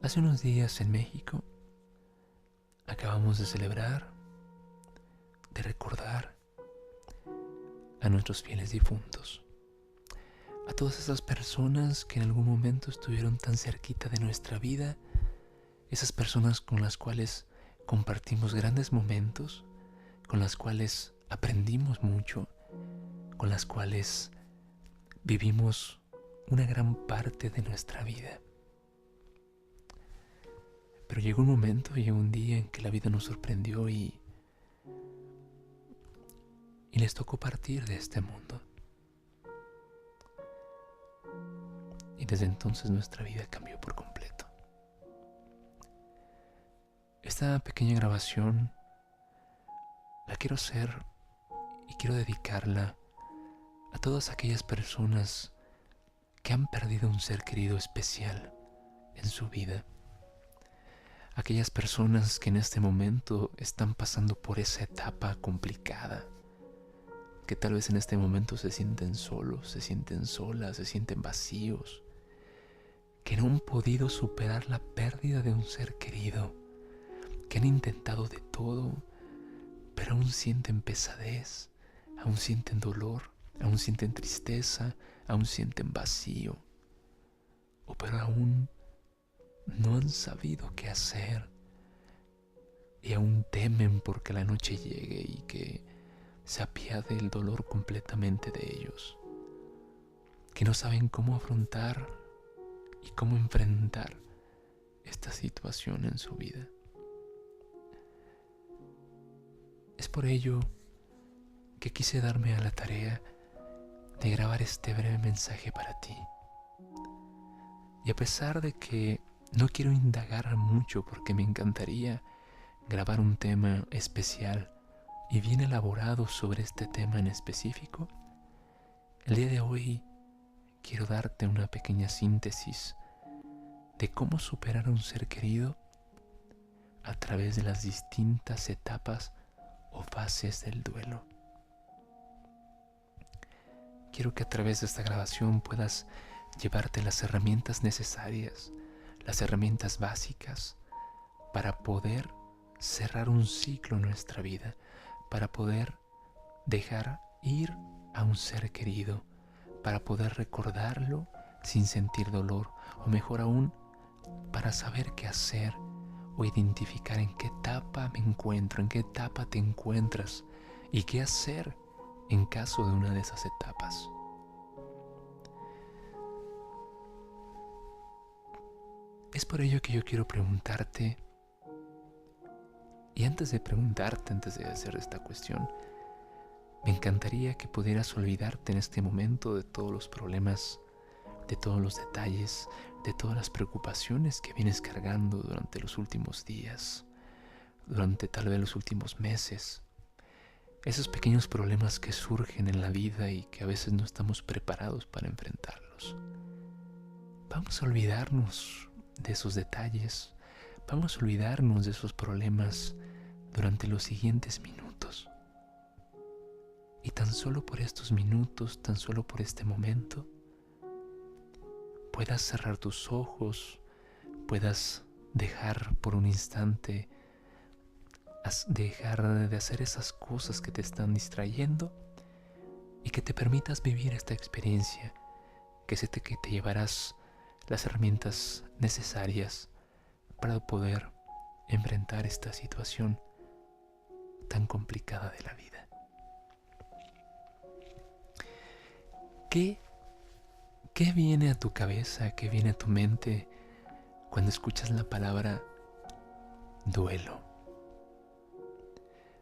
Hace unos días en México acabamos de celebrar, de recordar a nuestros fieles difuntos, a todas esas personas que en algún momento estuvieron tan cerquita de nuestra vida, esas personas con las cuales compartimos grandes momentos, con las cuales aprendimos mucho, con las cuales vivimos una gran parte de nuestra vida. Pero llegó un día en que la vida nos sorprendió y les tocó partir de este mundo. Y desde entonces nuestra vida cambió por completo. Esta pequeña grabación la quiero hacer y quiero dedicarla a todas aquellas personas que han perdido un ser querido especial en su vida. Aquellas personas que en este momento están pasando por esa etapa complicada, que tal vez en este momento se sienten solos, se sienten solas, se sienten vacíos, que no han podido superar la pérdida de un ser querido, que han intentado de todo, pero aún sienten pesadez, aún sienten dolor, aún sienten tristeza, aún sienten vacío, o pero aún no han sabido qué hacer y aún temen porque la noche llegue y que se apiade el dolor completamente de ellos, que no saben cómo afrontar y cómo enfrentar esta situación en su vida. Es por ello que quise darme a la tarea de grabar este breve mensaje para ti. Y a pesar de que no quiero indagar mucho porque me encantaría grabar un tema especial y bien elaborado sobre este tema en específico, el día de hoy quiero darte una pequeña síntesis de cómo superar a un ser querido a través de las distintas etapas o fases del duelo. Quiero que a través de esta grabación puedas llevarte las herramientas necesarias, las herramientas básicas para poder cerrar un ciclo en nuestra vida, para poder dejar ir a un ser querido, para poder recordarlo sin sentir dolor, o mejor aún, para saber qué hacer o identificar en qué etapa me encuentro, en qué etapa te encuentras y qué hacer en caso de una de esas etapas. Es por ello que yo quiero preguntarte, y antes de hacer esta cuestión, me encantaría que pudieras olvidarte en este momento de todos los problemas, de todos los detalles, de todas las preocupaciones que vienes cargando durante los últimos días, durante tal vez los últimos meses. Esos pequeños problemas que surgen en la vida y que a veces no estamos preparados para enfrentarlos. Vamos a olvidarnos de esos detalles, vamos a olvidarnos de esos problemas durante los siguientes minutos. Y tan solo por estos minutos, tan solo por este momento, puedas cerrar tus ojos, puedas dejar por un instante, dejar de hacer esas cosas que te están distrayendo y que te permitas vivir esta experiencia, que te llevarás las herramientas necesarias para poder enfrentar esta situación tan complicada de la vida. ¿Qué viene a tu cabeza, qué viene a tu mente cuando escuchas la palabra duelo?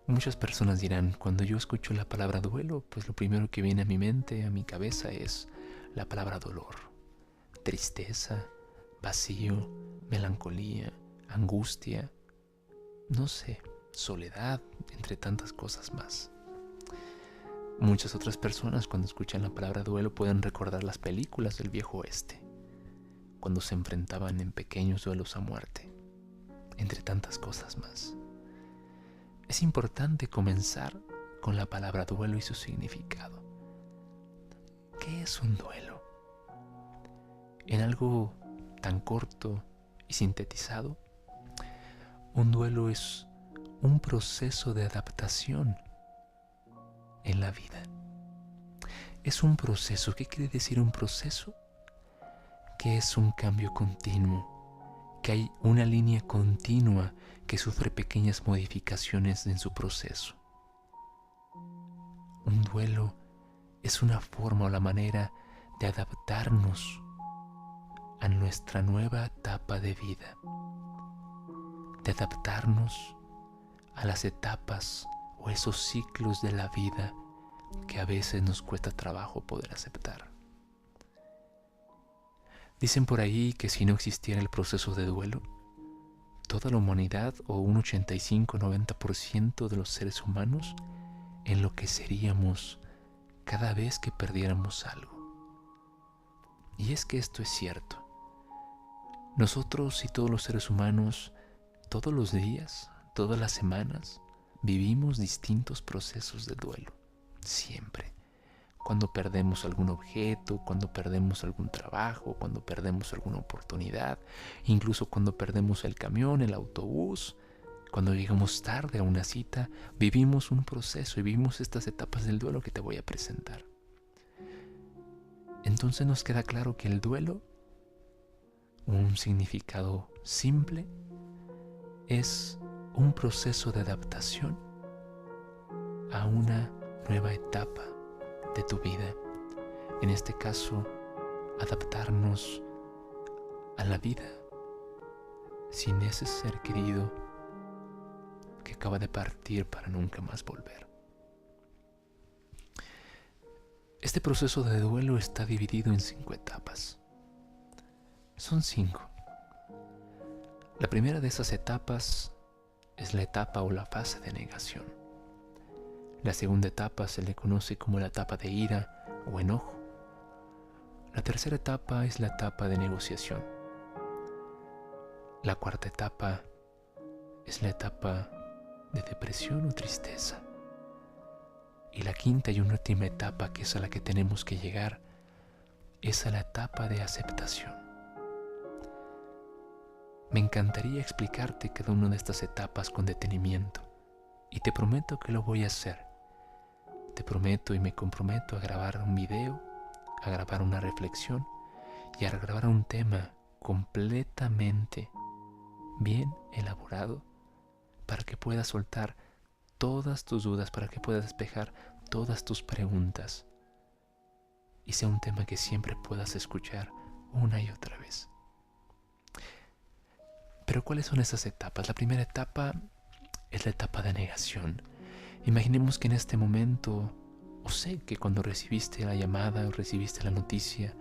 Muchas personas dirán, cuando yo escucho la palabra duelo, pues lo primero que viene a mi mente, a mi cabeza, es la palabra dolor, tristeza, vacío, melancolía, angustia, no sé, soledad, entre tantas cosas más. Muchas otras personas cuando escuchan la palabra duelo pueden recordar las películas del viejo oeste, cuando se enfrentaban en pequeños duelos a muerte, entre tantas cosas más. Es importante comenzar con la palabra duelo y su significado. ¿Qué es un duelo? En algo tan corto, Y sintetizado, un duelo es un proceso de adaptación en la vida. Es un proceso. ¿Qué quiere decir un proceso? Que es un cambio continuo, que hay una línea continua que sufre pequeñas modificaciones en su proceso. Un duelo es una forma o la manera de adaptarnos a nuestra nueva etapa de vida, de adaptarnos a las etapas o esos ciclos de la vida que a veces nos cuesta trabajo poder aceptar. Dicen por ahí que si no existiera el proceso de duelo, toda la humanidad o un 85-90% de los seres humanos enloqueceríamos cada vez que perdiéramos algo. Y es que esto es cierto. Nosotros y todos los seres humanos, todos los días, todas las semanas, vivimos distintos procesos de duelo. Siempre. Cuando perdemos algún objeto, cuando perdemos algún trabajo, cuando perdemos alguna oportunidad, incluso cuando perdemos el camión, el autobús, cuando llegamos tarde a una cita, vivimos un proceso y vivimos estas etapas del duelo que te voy a presentar. Entonces nos queda claro que el duelo, un significado simple, es un proceso de adaptación a una nueva etapa de tu vida. En este caso, adaptarnos a la vida sin ese ser querido que acaba de partir para nunca más volver. Este proceso de duelo está dividido en 5 etapas. Son 5. La primera de esas etapas es la etapa o la fase de negación. La segunda etapa se le conoce como la etapa de ira o enojo. La tercera etapa es la etapa de negociación. La cuarta etapa es la etapa de depresión o tristeza. Y la quinta y última etapa, que es a la que tenemos que llegar, es a la etapa de aceptación. Me encantaría explicarte cada una de estas etapas con detenimiento, y te prometo que lo voy a hacer. Te prometo y me comprometo a grabar un video, a grabar una reflexión y a grabar un tema completamente bien elaborado para que puedas soltar todas tus dudas, para que puedas despejar todas tus preguntas y sea un tema que siempre puedas escuchar una y otra vez. Pero ¿cuáles son esas etapas? La primera etapa es la etapa de negación. Imaginemos que en este momento, o sé que cuando recibiste la llamada o recibiste la noticia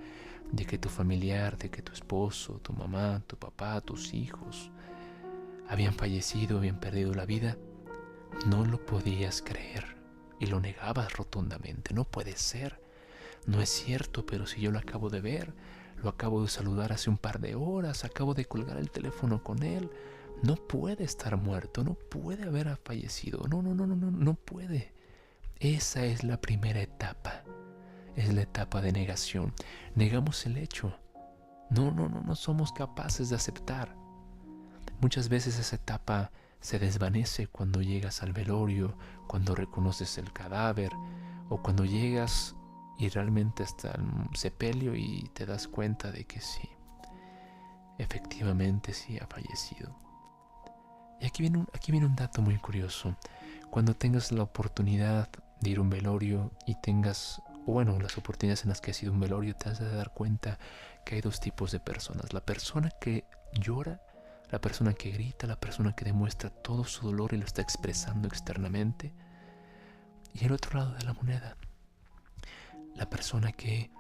de que tu familiar, de que tu esposo, tu mamá, tu papá, tus hijos habían fallecido, habían perdido la vida, no lo podías creer y lo negabas rotundamente. No puede ser, no es cierto, pero si yo lo acabo de ver, lo acabo de saludar hace un par de horas, acabo de colgar el teléfono con él, no puede estar muerto, no puede haber fallecido, no puede. Esa es la primera etapa, es la etapa de negación. Negamos el hecho, no somos capaces de aceptar. Muchas veces esa etapa se desvanece cuando llegas al velorio, cuando reconoces el cadáver o cuando llegas y realmente hasta el sepelio y te das cuenta de que sí, efectivamente sí ha fallecido. Y aquí viene un dato muy curioso. Cuando tengas la oportunidad de ir a un velorio y tengas, las oportunidades en las que has ido a un velorio, te has de dar cuenta que hay 2 tipos de personas. La persona que llora, la persona que grita, la persona que demuestra todo su dolor y lo está expresando externamente. Y el otro lado de la moneda, la persona que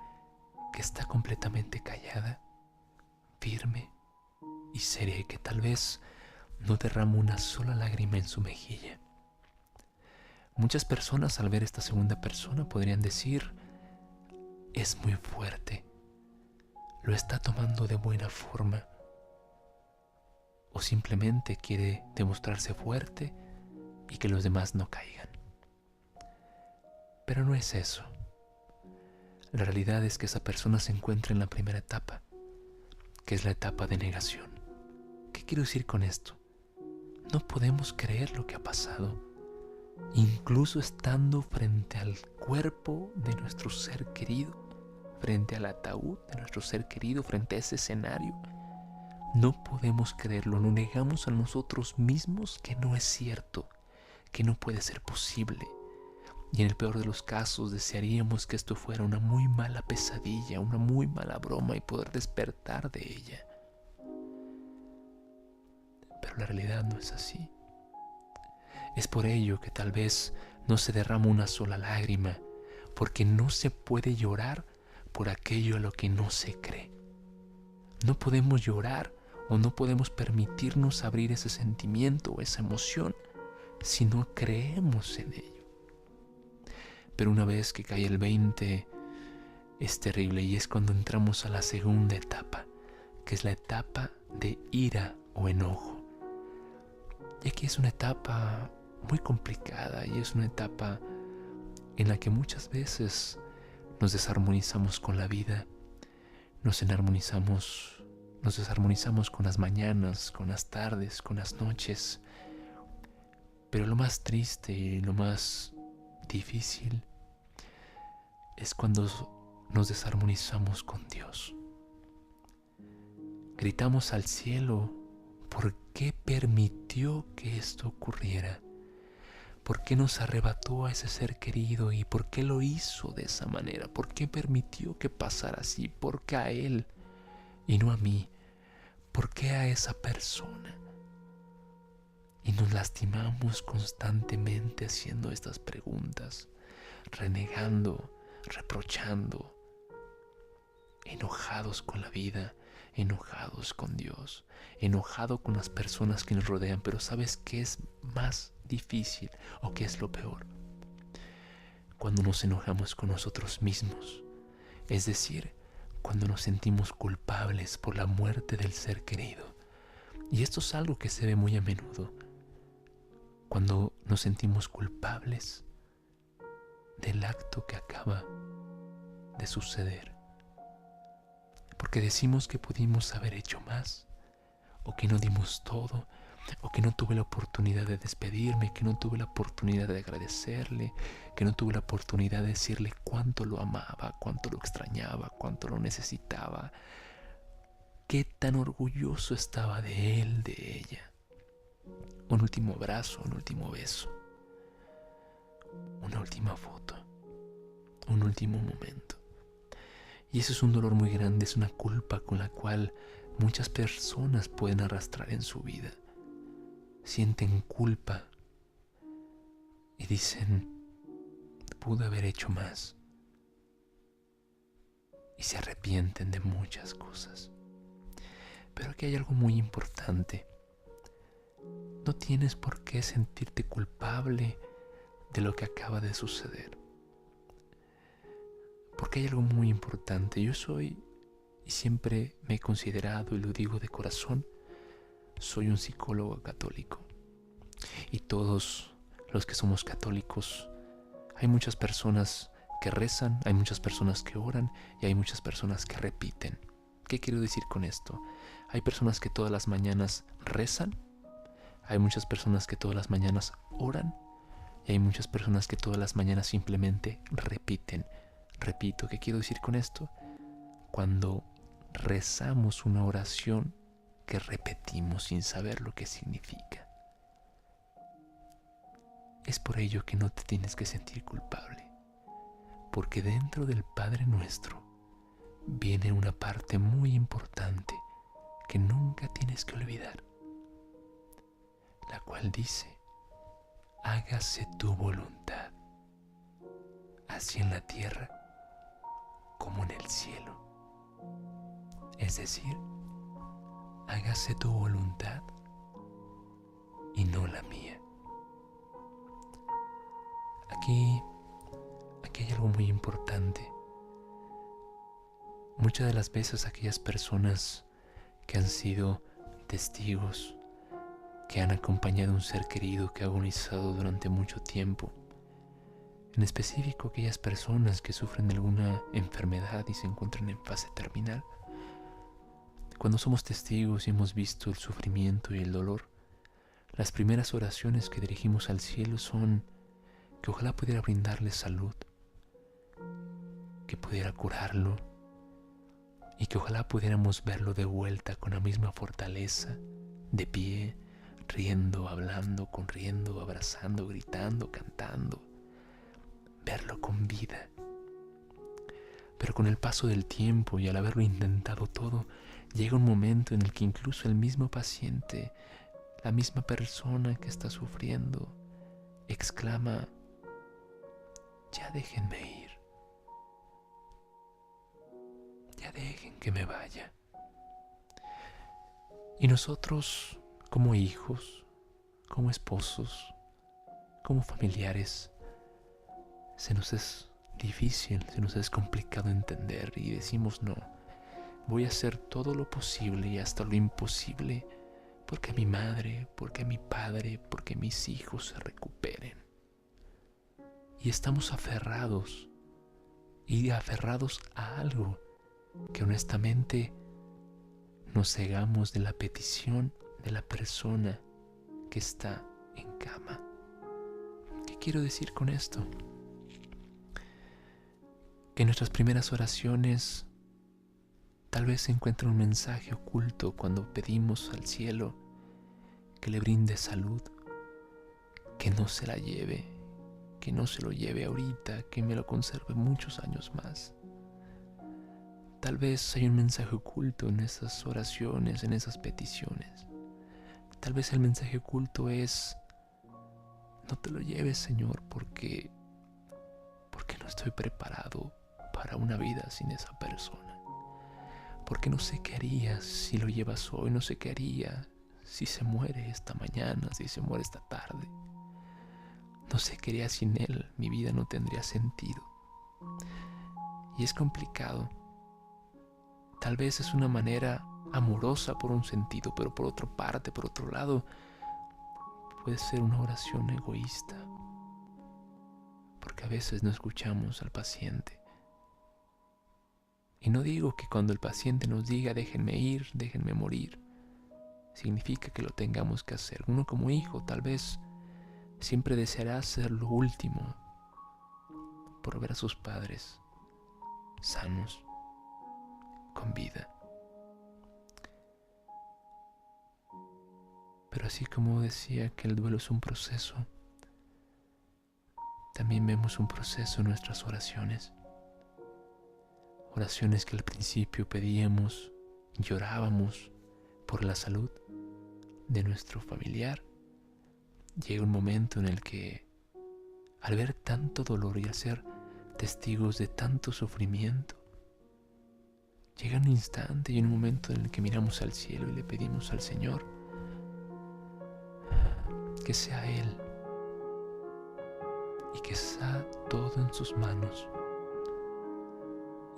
está completamente callada, firme y seria, que tal vez no derrama una sola lágrima en su mejilla. Muchas personas al ver esta segunda persona podrían decir, es muy fuerte, lo está tomando de buena forma, o simplemente quiere demostrarse fuerte y que los demás no caigan. Pero no es eso. La realidad es que esa persona se encuentra en la primera etapa, que es la etapa de negación. quiero decir con esto? No podemos creer lo que ha pasado, incluso estando frente al cuerpo de nuestro ser querido, frente al ataúd de nuestro ser querido, frente a ese escenario. No podemos creerlo, lo negamos a nosotros mismos que no es cierto, que no puede ser posible. Y en el peor de los casos desearíamos que esto fuera una muy mala pesadilla, una muy mala broma y poder despertar de ella. Pero la realidad no es así. Es por ello que tal vez no se derrama una sola lágrima, porque no se puede llorar por aquello a lo que no se cree. No podemos llorar o no podemos permitirnos abrir ese sentimiento o esa emoción si no creemos en ello. Pero una vez que cae el 20 es terrible, y es cuando entramos a la segunda etapa, que es la etapa de ira o enojo. Y aquí es una etapa muy complicada y es una etapa en la que muchas veces nos desarmonizamos con la vida, nos desarmonizamos con las mañanas, con las tardes, con las noches. Pero lo más triste y lo más difícil es cuando nos desarmonizamos con Dios. Gritamos al cielo: ¿por qué permitió que esto ocurriera? ¿Por qué nos arrebató a ese ser querido y por qué lo hizo de esa manera? ¿Por qué permitió que pasara así? ¿Por qué a él y no a mí? ¿Por qué a esa persona? Y nos lastimamos constantemente haciendo estas preguntas, renegando, reprochando, enojados con la vida, enojados con Dios, enojados con las personas que nos rodean. Pero ¿sabes qué es más difícil o qué es lo peor? Cuando nos enojamos con nosotros mismos, es decir, cuando nos sentimos culpables por la muerte del ser querido. Y esto es algo que se ve muy a menudo, cuando nos sentimos culpables del acto que acaba de suceder, porque decimos que pudimos haber hecho más, o que no dimos todo, o que no tuve la oportunidad de despedirme, que no tuve la oportunidad de agradecerle, que no tuve la oportunidad de decirle cuánto lo amaba, cuánto lo extrañaba, cuánto lo necesitaba, qué tan orgulloso estaba de él, de ella. Un último abrazo, un último beso, una última foto, un último momento. Y eso es un dolor muy grande, es una culpa con la cual muchas personas pueden arrastrar en su vida. Sienten culpa y dicen: pude haber hecho más. Y se arrepienten de muchas cosas. Pero aquí hay algo muy importante. No tienes por qué sentirte culpable de lo que acaba de suceder. Porque hay algo muy importante. Yo soy, y siempre me he considerado, y lo digo de corazón, soy un psicólogo católico. Y todos los que somos católicos, hay muchas personas que rezan, hay muchas personas que oran y hay muchas personas que repiten. ¿Qué quiero decir con esto? Hay personas que todas las mañanas rezan, hay muchas personas que todas las mañanas oran y hay muchas personas que todas las mañanas simplemente repiten. Repito, ¿qué quiero decir con esto? Cuando rezamos una oración que repetimos sin saber lo que significa. Es por ello que no te tienes que sentir culpable, porque dentro del Padre Nuestro viene una parte muy importante que nunca tienes que olvidar, la cual dice: hágase tu voluntad, así en la tierra como en el cielo. Es decir, hágase tu voluntad y no la mía. Aquí hay algo muy importante. Muchas de las veces aquellas personas que han sido testigos, que han acompañado a un ser querido que ha agonizado durante mucho tiempo, en específico aquellas personas que sufren de alguna enfermedad y se encuentran en fase terminal, Cuando somos testigos y hemos visto el sufrimiento y el dolor, las primeras oraciones que dirigimos al cielo son que ojalá pudiera brindarle salud, que pudiera curarlo y que ojalá pudiéramos verlo de vuelta con la misma fortaleza, de pie, riendo, hablando, corriendo, abrazando, gritando, cantando, verlo con vida. Pero con el paso del tiempo y al haberlo intentado todo, llega un momento en el que incluso el mismo paciente, la misma persona que está sufriendo, exclama: ya déjenme ir, ya dejen que me vaya. Y nosotros, como hijos, como esposos, como familiares, se nos es difícil, se nos es complicado entender y decimos: no, voy a hacer todo lo posible y hasta lo imposible porque mi madre, porque mi padre, porque mis hijos se recuperen. Y estamos aferrados a algo que honestamente nos cegamos de la petición de la persona que está en cama. ¿Qué quiero decir con esto? Que en nuestras primeras oraciones tal vez se encuentra un mensaje oculto cuando pedimos al cielo que le brinde salud, que no se la lleve, que no se lo lleve ahorita, que me lo conserve muchos años más. Tal vez hay un mensaje oculto en esas oraciones, en esas peticiones. Tal vez el mensaje oculto es: no te lo lleves, Señor, porque no estoy preparado para una vida sin esa persona. Porque no sé qué haría si lo llevas hoy, no sé qué haría si se muere esta mañana, si se muere esta tarde. No sé qué haría sin él, mi vida no tendría sentido. Y es complicado. Tal vez es una manera amorosa por un sentido, pero por otra parte, por otro lado, puede ser una oración egoísta. Porque a veces no escuchamos al paciente. Y no digo que cuando el paciente nos diga déjenme ir, déjenme morir, significa que lo tengamos que hacer. Uno como hijo tal vez siempre deseará hacer lo último por ver a sus padres sanos, con vida. Pero así como decía que el duelo es un proceso, también vemos un proceso en nuestras oraciones. Oraciones que al principio pedíamos, llorábamos por la salud de nuestro familiar. Llega un momento en el que, al ver tanto dolor y al ser testigos de tanto sufrimiento, llega un instante y un momento en el que miramos al cielo y le pedimos al Señor que sea Él y que sea todo en sus manos,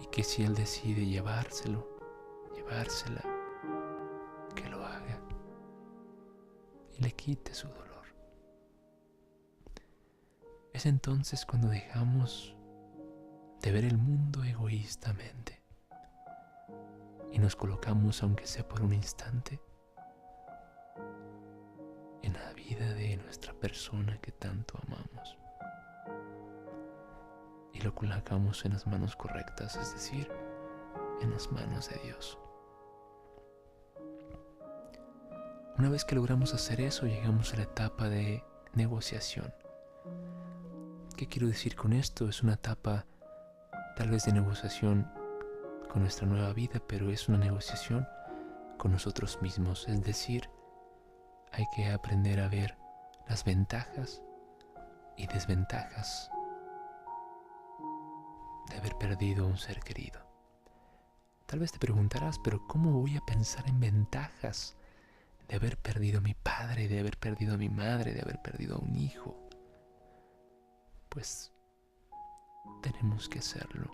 y que si Él decide llevársela, que lo haga y le quite su dolor. Es entonces cuando dejamos de ver el mundo egoístamente y nos colocamos, aunque sea por un instante, en la vida de nuestra persona que tanto amamos. Y lo colocamos en las manos correctas, es decir, en las manos de Dios. Una vez que logramos hacer eso, llegamos a la etapa de negociación. ¿Qué quiero decir con esto? Es una etapa tal vez de negociación con nuestra nueva vida, pero es una negociación con nosotros mismos. Es decir, hay que aprender a ver las ventajas y desventajas de haber perdido a un ser querido. Tal vez te preguntarás, pero ¿cómo voy a pensar en ventajas de haber perdido a mi padre, de haber perdido a mi madre, de haber perdido a un hijo? Pues tenemos que hacerlo.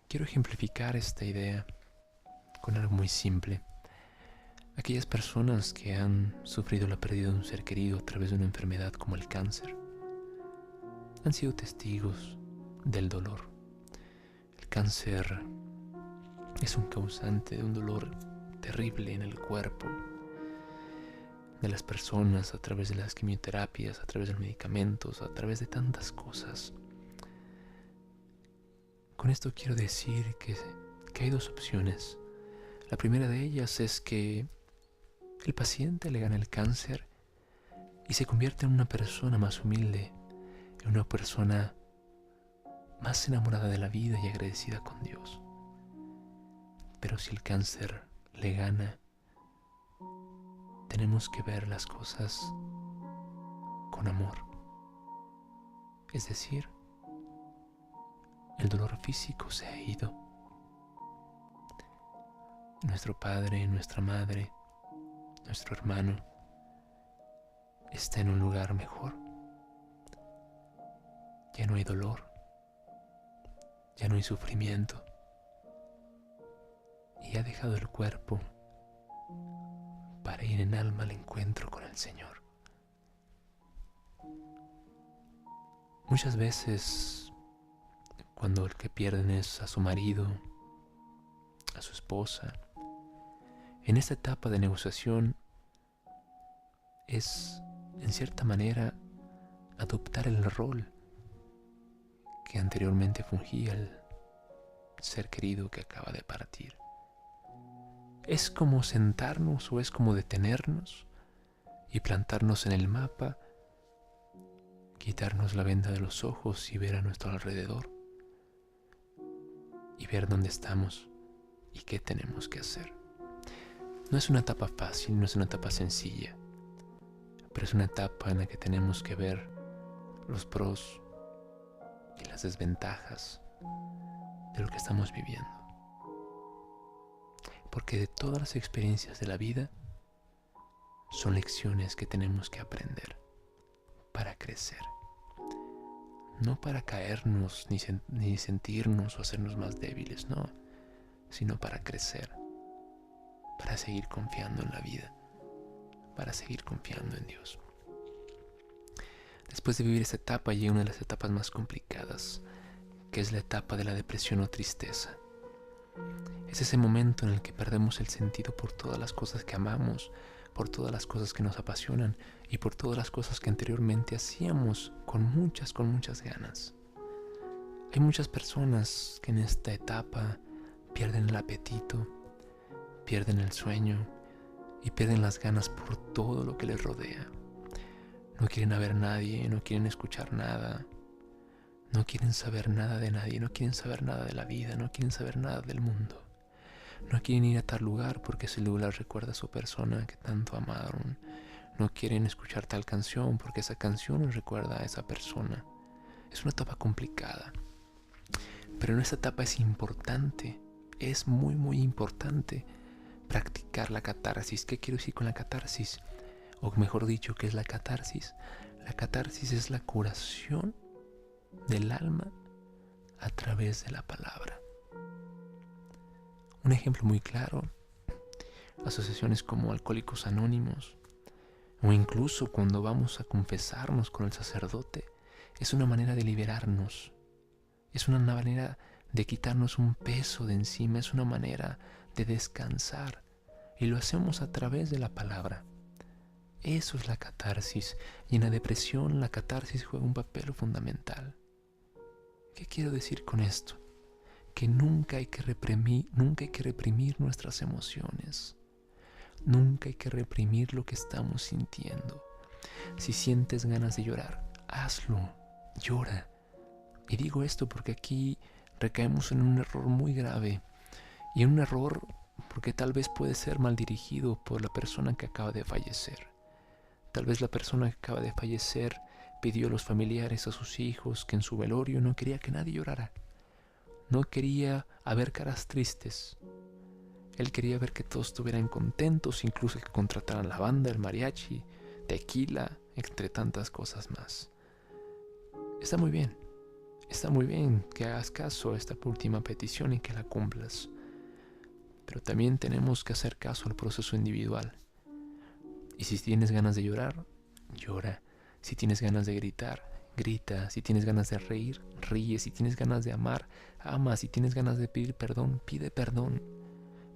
Quiero ejemplificar esta idea con algo muy simple. Aquellas personas que han sufrido la pérdida de un ser querido a través de una enfermedad como el cáncer han sido testigos del dolor. El cáncer es un causante de un dolor terrible en el cuerpo de las personas a través de las quimioterapias, a través de los medicamentos, a través de tantas cosas. Con esto quiero decir que hay dos opciones. La primera de ellas es que el paciente le gana el cáncer y se convierte en una persona más humilde, en una persona más enamorada de la vida y agradecida con Dios. Pero si el cáncer le gana, tenemos que ver las cosas con amor. Es decir, el dolor físico se ha ido. Nuestro padre, nuestra madre, nuestro hermano está en un lugar mejor. Ya no hay dolor, ya no hay sufrimiento, y ha dejado el cuerpo para ir en alma al encuentro con el Señor. Muchas veces, cuando el que pierden es a su marido, a su esposa, en esta etapa de negociación es, en cierta manera, adoptar el rol que anteriormente fungía el ser querido que acaba de partir. Es como sentarnos o es como detenernos y plantarnos en el mapa, quitarnos la venda de los ojos y ver a nuestro alrededor y ver dónde estamos y qué tenemos que hacer. No es una etapa fácil, no es una etapa sencilla, pero es una etapa en la que tenemos que ver los pros y las desventajas de lo que estamos viviendo. Porque de todas las experiencias de la vida son lecciones que tenemos que aprender para crecer. No para caernos ni sentirnos o hacernos más débiles, no, sino para crecer, para seguir confiando en la vida, para seguir confiando en Dios. Después de vivir esta etapa llega una de las etapas más complicadas, que es la etapa de la depresión o tristeza. Es ese momento en el que perdemos el sentido por todas las cosas que amamos, por todas las cosas que nos apasionan y por todas las cosas que anteriormente hacíamos con muchas ganas. Hay muchas personas que en esta etapa pierden el apetito, pierden el sueño y pierden las ganas por todo lo que les rodea. No quieren ver a nadie, no quieren escuchar nada, no quieren saber nada de nadie, no quieren saber nada de la vida, no quieren saber nada del mundo. No quieren ir a tal lugar porque ese lugar recuerda a su persona que tanto amaron. No quieren escuchar tal canción porque esa canción les recuerda a esa persona. Es una etapa complicada. Pero en esta etapa es importante, es muy importante practicar la catarsis. ¿Qué quiero decir con la catarsis? O mejor dicho, ¿qué es la catarsis? La catarsis es la curación del alma a través de la palabra. Un ejemplo muy claro, asociaciones como Alcohólicos Anónimos, o incluso cuando vamos a confesarnos con el sacerdote, es una manera de liberarnos, es una manera de quitarnos un peso de encima, es una manera de descansar, y lo hacemos a través de la palabra. Eso es la catarsis, y en la depresión la catarsis juega un papel fundamental. ¿Qué quiero decir con esto? Que nunca hay que reprimir nuestras emociones. Nunca hay que reprimir lo que estamos sintiendo. Si sientes ganas de llorar, hazlo, llora. Y digo esto porque aquí recaemos en un error muy grave. Y en un error porque tal vez puede ser mal dirigido por la persona que acaba de fallecer. Tal vez la persona que acaba de fallecer pidió a los familiares, a sus hijos, que en su velorio no quería que nadie llorara. No quería haber caras tristes. Él quería ver que todos estuvieran contentos, incluso que contrataran la banda, el mariachi, tequila, entre tantas cosas más. Está muy bien que hagas caso a esta última petición y que la cumplas. Pero también tenemos que hacer caso al proceso individual. Y si tienes ganas de llorar, llora. Si tienes ganas de gritar, grita. Si tienes ganas de reír, ríe. Si tienes ganas de amar, ama. Si tienes ganas de pedir perdón, pide perdón.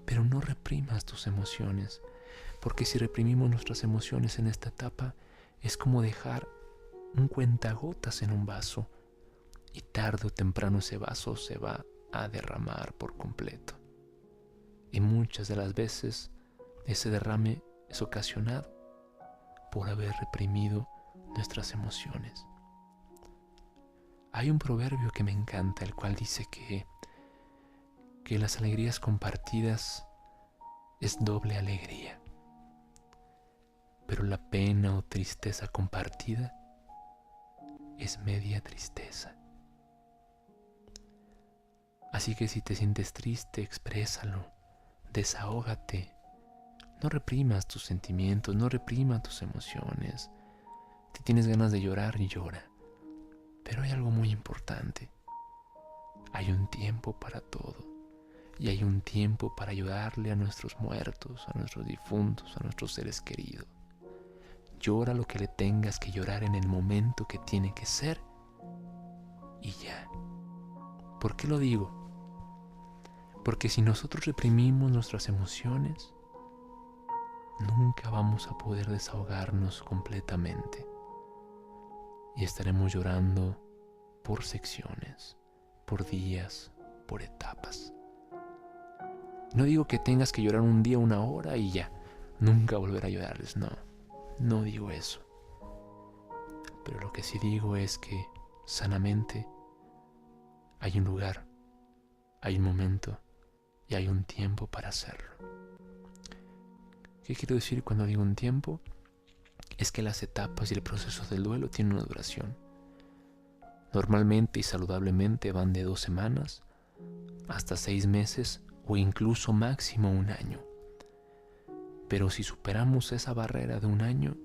Pero no reprimas tus emociones, porque si reprimimos nuestras emociones en esta etapa, es como dejar un cuentagotas en un vaso, y tarde o temprano ese vaso se va a derramar por completo. Y muchas de las veces ese derrame es ocasionado por haber reprimido nuestras emociones. Hay un proverbio que me encanta, el cual dice que las alegrías compartidas es doble alegría, pero la pena o tristeza compartida es media tristeza. Así que si te sientes triste, exprésalo, desahógate. No reprimas tus sentimientos, no reprimas tus emociones. Si tienes ganas de llorar, llora. Pero hay algo muy importante. Hay un tiempo para todo. Y hay un tiempo para ayudarle a nuestros muertos, a nuestros difuntos, a nuestros seres queridos. Llora lo que le tengas que llorar en el momento que tiene que ser. Y ya. ¿Por qué lo digo? Porque si nosotros reprimimos nuestras emociones, nunca vamos a poder desahogarnos completamente. Y estaremos llorando por secciones, por días, por etapas. No digo que tengas que llorar un día, una hora y ya, nunca volver a llorarles, no digo eso. Pero lo que sí digo es que sanamente hay un lugar, hay un momento y hay un tiempo para hacerlo. ¿Qué quiero decir cuando digo un tiempo? Es que las etapas y el proceso del duelo tienen una duración. Normalmente y saludablemente van de 2 semanas hasta 6 meses o incluso máximo 1 año. Pero si superamos esa barrera de 1 año,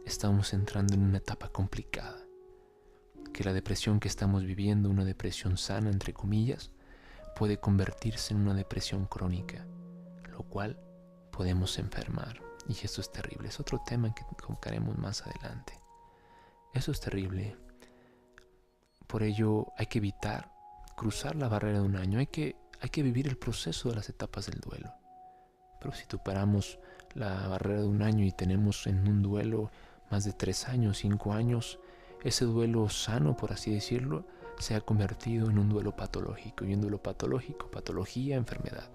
estamos entrando en una etapa complicada. Que la depresión que estamos viviendo, una depresión sana entre comillas, puede convertirse en una depresión crónica, lo cual podemos enfermar. Y eso es terrible, es otro tema que tocaremos más adelante. Eso es terrible. Por ello hay que evitar cruzar la barrera de 1 año, hay que vivir el proceso de las etapas del duelo. Pero si superamos la barrera de 1 año y tenemos en un duelo más de 3 años, 5 años, ese duelo sano, por así decirlo, se ha convertido en un duelo patológico. Y un duelo patológico, patología, enfermedad.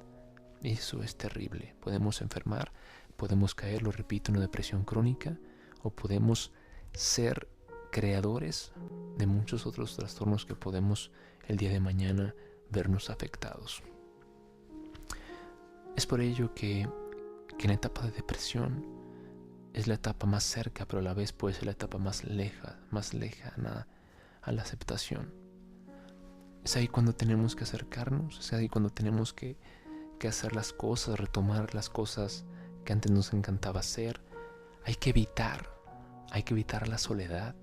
Eso es terrible. Podemos enfermar, podemos caer, lo repito, en una depresión crónica, o podemos ser creadores de muchos otros trastornos que podemos el día de mañana vernos afectados. Es por ello que en la etapa de depresión es la etapa más cerca, pero a la vez puede ser la etapa más lejana a la aceptación. Es ahí cuando tenemos que acercarnos, es ahí cuando tenemos que hacer las cosas, retomar las cosas que antes nos encantaba hacer. Hay que evitar la soledad,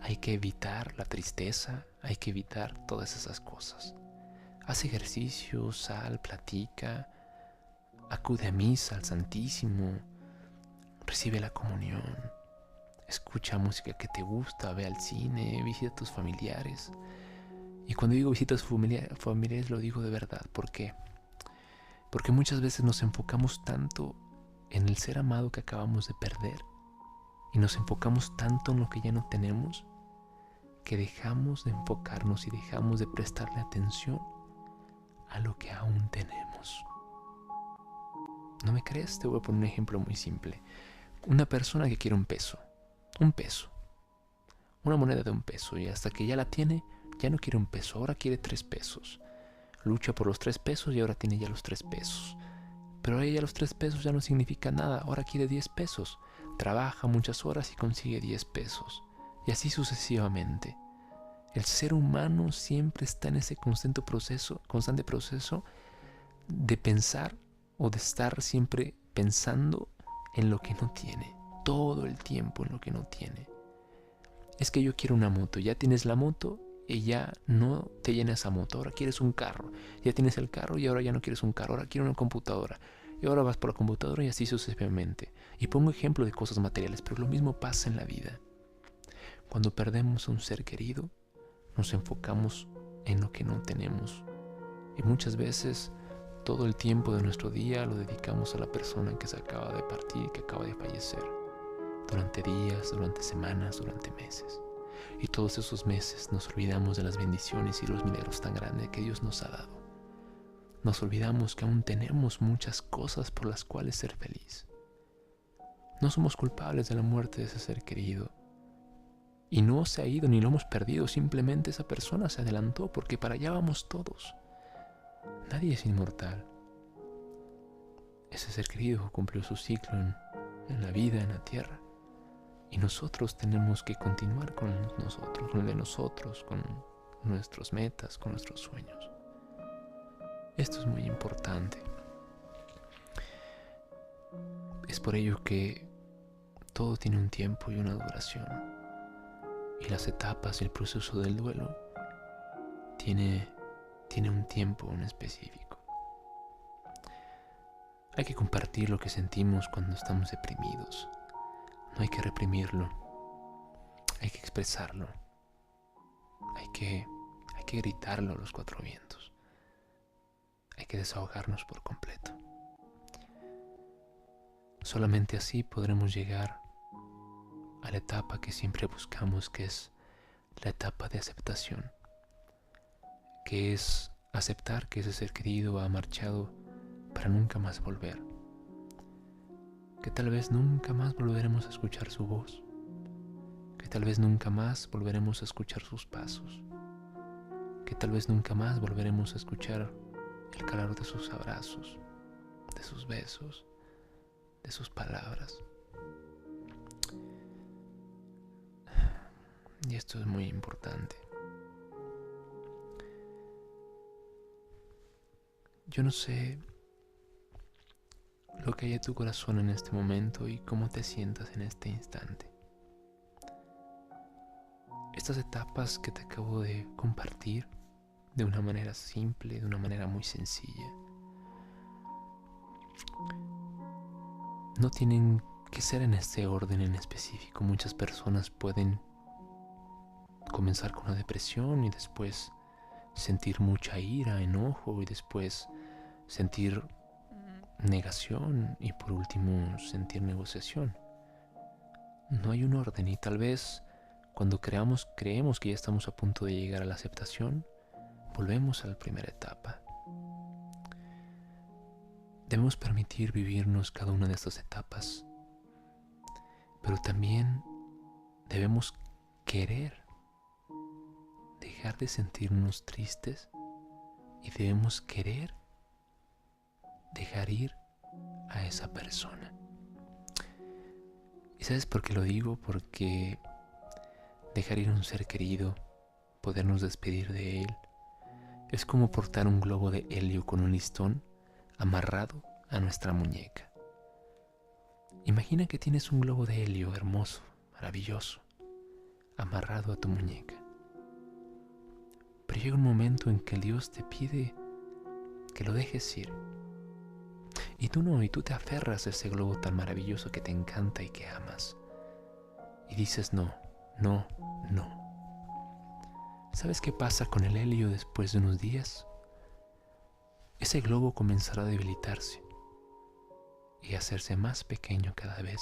hay que evitar la tristeza, hay que evitar todas esas cosas. Haz ejercicio, sal, platica, acude a misa, al Santísimo, recibe la comunión, escucha música que te gusta, ve al cine, visita a tus familiares. Y cuando digo visita a tus familiares lo digo de verdad. ¿Por qué? Porque muchas veces nos enfocamos tanto en el ser amado que acabamos de perder y nos enfocamos tanto en lo que ya no tenemos que dejamos de enfocarnos y dejamos de prestarle atención a lo que aún tenemos. ¿No me crees? Te voy a poner un ejemplo muy simple. Una persona que quiere un peso, una moneda de 1 peso, y hasta que ya la tiene, ya no quiere 1 peso, ahora quiere 3 pesos. Lucha por los 3 pesos y ahora tiene ya los 3 pesos. Pero a ella los 3 pesos ya no significa nada, ahora quiere 10 pesos. Trabaja muchas horas y consigue 10 pesos. Y así sucesivamente. El ser humano siempre está en ese constante proceso de pensar o de estar siempre pensando en lo que no tiene. Todo el tiempo en lo que no tiene. Es que yo quiero una moto, ya tienes la moto y ya no te llena esa moto, ahora quieres un carro, ya tienes el carro y ahora ya no quieres un carro, ahora quiero una computadora y ahora vas por la computadora y así sucesivamente. Y pongo ejemplo de cosas materiales, pero lo mismo pasa en la vida. Cuando perdemos a un ser querido, nos enfocamos en lo que no tenemos. Y muchas veces todo el tiempo de nuestro día lo dedicamos a la persona que se acaba de partir, que acaba de fallecer. Durante días, durante semanas, durante meses. Y todos esos meses nos olvidamos de las bendiciones y los milagros tan grandes que Dios nos ha dado. Nos olvidamos que aún tenemos muchas cosas por las cuales ser feliz. No somos culpables de la muerte de ese ser querido. Y no se ha ido ni lo hemos perdido, simplemente esa persona se adelantó porque para allá vamos todos. Nadie es inmortal. Ese ser querido cumplió su ciclo en la vida, en la tierra. Y nosotros tenemos que continuar con nosotros, con el de nosotros, con nuestras metas, con nuestros sueños. Esto es muy importante. Es por ello que todo tiene un tiempo y una duración. Y las etapas y el proceso del duelo tiene un tiempo en específico. Hay que compartir lo que sentimos cuando estamos deprimidos. No hay que reprimirlo. Hay que expresarlo. Hay que gritarlo a los cuatro vientos. Hay que desahogarnos por completo. Solamente así podremos llegar a la etapa que siempre buscamos, que es la etapa de aceptación, que es aceptar que ese ser querido ha marchado para nunca más volver, que tal vez nunca más volveremos a escuchar su voz, que tal vez nunca más volveremos a escuchar sus pasos, que tal vez nunca más volveremos a escuchar el calor de sus abrazos, de sus besos, de sus palabras. Y esto es muy importante. Yo no sé lo que hay en tu corazón en este momento y cómo te sientas en este instante. Estas etapas que te acabo de compartir de una manera simple, de una manera muy sencilla, no tienen que ser en este orden en específico. Muchas personas pueden comenzar con la depresión y después sentir mucha ira, enojo y después sentir negación y por último sentir negociación. No hay un orden y tal vez cuando creemos que ya estamos a punto de llegar a la aceptación, volvemos a la primera etapa. Debemos permitir vivirnos cada una de estas etapas, pero también debemos querer dejar de sentirnos tristes y debemos querer dejar ir a esa persona. ¿Y sabes por qué lo digo? Porque dejar ir a un ser querido, podernos despedir de él, es como portar un globo de helio con un listón amarrado a nuestra muñeca. Imagina que tienes un globo de helio hermoso, maravilloso, amarrado a tu muñeca. Pero llega un momento en que Dios te pide que lo dejes ir. Y tú te aferras a ese globo tan maravilloso que te encanta y que amas. Y dices no, no, no. ¿Sabes qué pasa con el helio después de unos días? Ese globo comenzará a debilitarse y a hacerse más pequeño cada vez.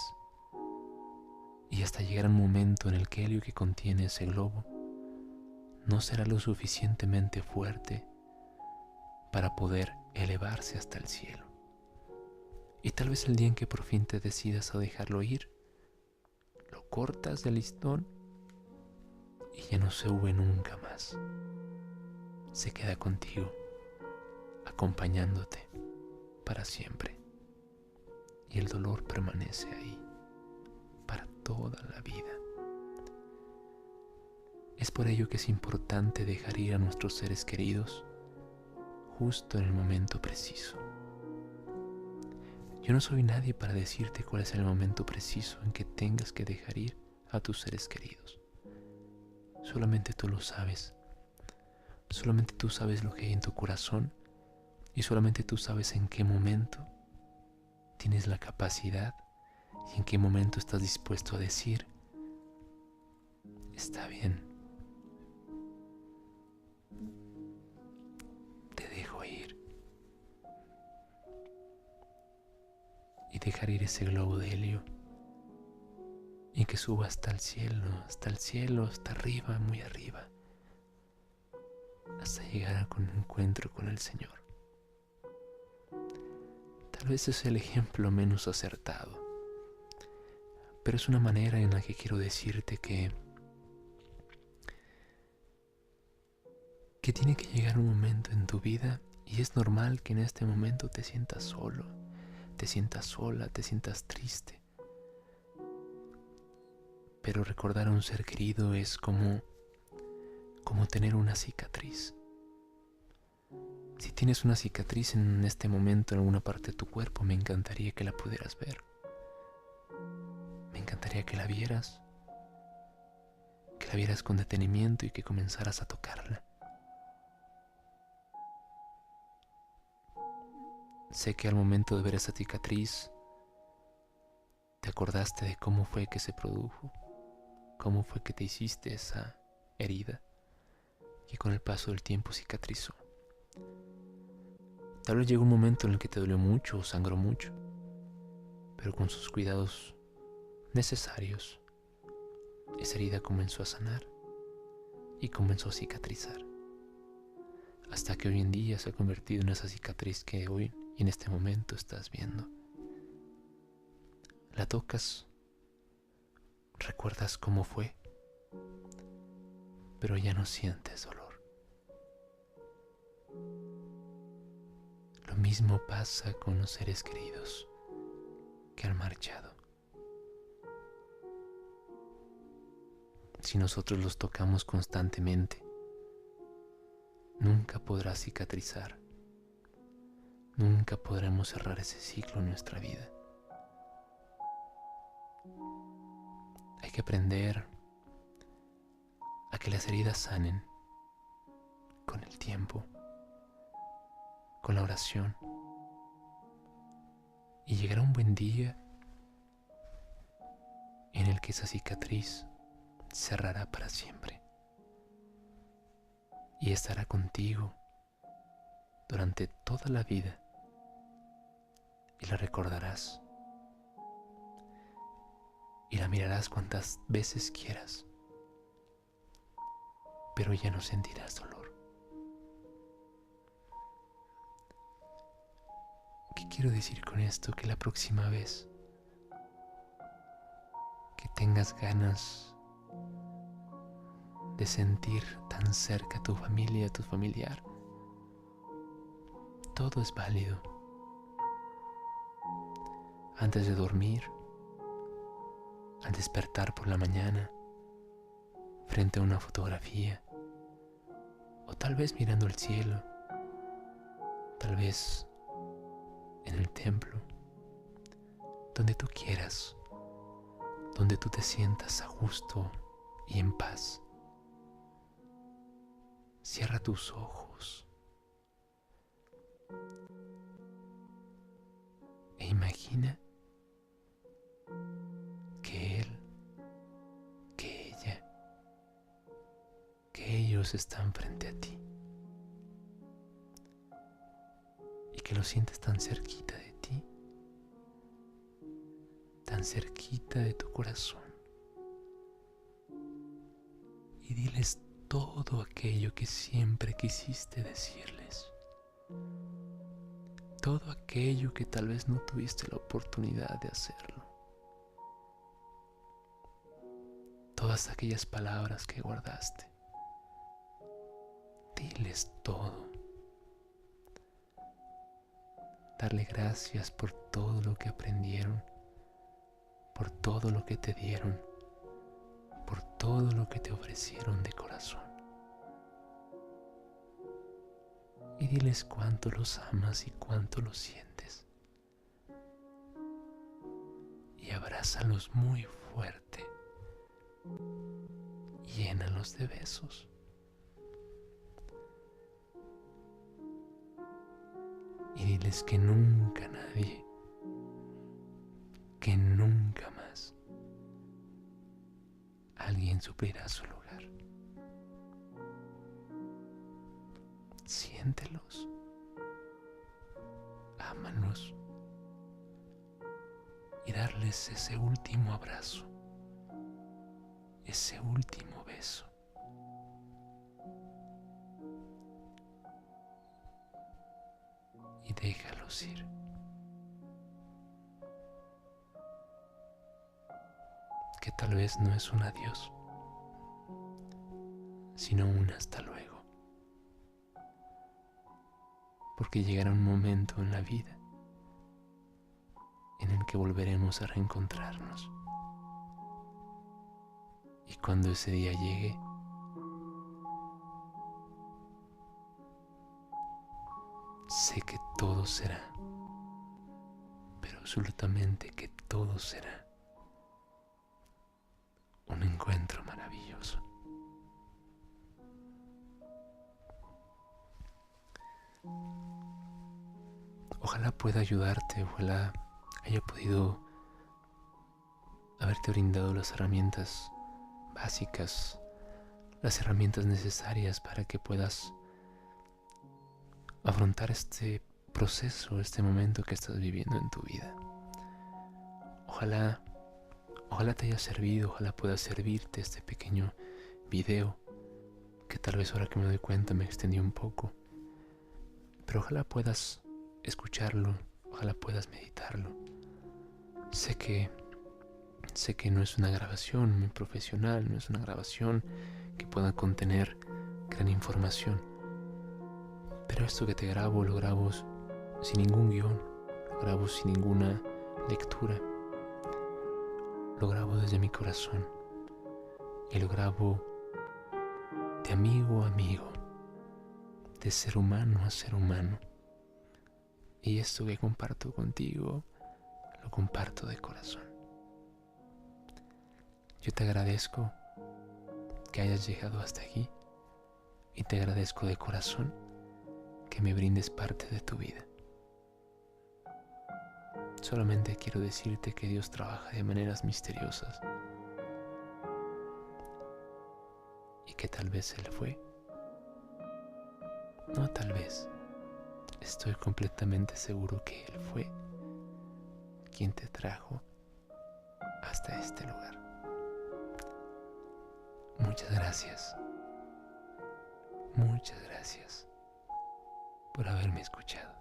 Y hasta llegar un momento en el que el helio que contiene ese globo no será lo suficientemente fuerte para poder elevarse hasta el cielo. Y tal vez el día en que por fin te decidas a dejarlo ir, lo cortas del listón y ya no se sube nunca más. Se queda contigo, acompañándote para siempre. Y el dolor permanece ahí para toda la vida. Es por ello que es importante dejar ir a nuestros seres queridos justo en el momento preciso. Yo no soy nadie para decirte cuál es el momento preciso en que tengas que dejar ir a tus seres queridos. Solamente tú lo sabes. Solamente tú sabes lo que hay en tu corazón y solamente tú sabes en qué momento tienes la capacidad y en qué momento estás dispuesto a decir: Está bien. Te dejo ir. Y dejar ir ese globo de helio. Y que suba hasta el cielo, hasta arriba, muy arriba. Hasta llegar a un encuentro con el Señor. Tal vez es el ejemplo menos acertado, pero es una manera en la que quiero decirte que tiene que llegar un momento en tu vida, y es normal que en este momento te sientas solo, te sientas sola, te sientas triste. Pero recordar a un ser querido es como tener una cicatriz. Si tienes una cicatriz en este momento en alguna parte de tu cuerpo, me encantaría que la pudieras ver. Me encantaría que la vieras con detenimiento y que comenzaras a tocarla. Sé que al momento de ver esa cicatriz, te acordaste de cómo fue que se produjo, cómo fue que te hiciste esa herida que con el paso del tiempo cicatrizó. Tal vez llegó un momento en el que te dolió mucho o sangró mucho, pero con sus cuidados necesarios, esa herida comenzó a sanar y comenzó a cicatrizar, hasta que hoy en día se ha convertido en esa cicatriz que hoy y en este momento estás viendo. La tocas, recuerdas cómo fue, pero ya no sientes dolor. Lo mismo pasa con los seres queridos que han marchado. Si nosotros los tocamos constantemente, nunca podrá cicatrizar. Nunca podremos cerrar ese ciclo en nuestra vida. Hay que aprender a que las heridas sanen con el tiempo, con la oración. Y llegará un buen día en el que esa cicatriz cerrará para siempre y estará contigo durante toda la vida, y la recordarás y la mirarás cuantas veces quieras, pero ya no sentirás dolor. ¿Qué quiero decir con esto? Que la próxima vez que tengas ganas de sentir tan cerca a tu familia, a tu familiar, todo es válido. Antes de dormir, al despertar por la mañana, frente a una fotografía, o tal vez mirando el cielo, tal vez en el templo, donde tú quieras, donde tú te sientas a gusto y en paz. Cierra tus ojos e imagina que él, que ella, que ellos están frente a ti y que los sientes tan cerquita de ti, tan cerquita de tu corazón, y diles todo aquello que siempre quisiste decirles, todo aquello que tal vez no tuviste la oportunidad de hacerlo, todas aquellas palabras que guardaste. Diles todo. Darle gracias por todo lo que aprendieron, por todo lo que te dieron, por todo lo que te ofrecieron de corazón. Y diles cuánto los amas y cuánto los sientes. Y abrázalos muy fuerte. Llénalos de besos. Y diles que nunca nadie, que nunca más alguien suplirá su lugar. Siéntelos, ámalos y darles ese último abrazo, ese último beso. Y déjalos ir. Que tal vez no es un adiós, sino un hasta luego. Porque llegará un momento en la vida en el que volveremos a reencontrarnos. Y cuando ese día llegue, sé que todo será, pero absolutamente que todo será un encuentro maravilloso. Ojalá pueda ayudarte, ojalá haya podido haberte brindado las herramientas básicas, las herramientas necesarias para que puedas afrontar este proceso, este momento que estás viviendo en tu vida. Ojalá te haya servido, ojalá pueda servirte este pequeño video, que tal vez ahora que me doy cuenta me extendí un poco, pero ojalá puedas escucharlo, ojalá puedas meditarlo. Sé que no es una grabación muy profesional, no es una grabación que pueda contener gran información, pero esto que te grabo lo grabo sin ningún guión, lo grabo sin ninguna lectura, lo grabo desde mi corazón y lo grabo de amigo a amigo, de ser humano a ser humano. Y esto que comparto contigo, lo comparto de corazón. Yo te agradezco que hayas llegado hasta aquí y te agradezco de corazón que me brindes parte de tu vida. Solamente quiero decirte que Dios trabaja de maneras misteriosas y que tal vez Él fue, no tal vez, estoy completamente seguro que Él fue quien te trajo hasta este lugar. Muchas gracias por haberme escuchado.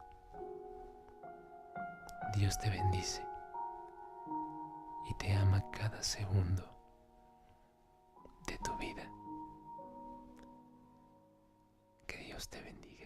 Dios te bendice y te ama cada segundo de tu vida. Que Dios te bendiga.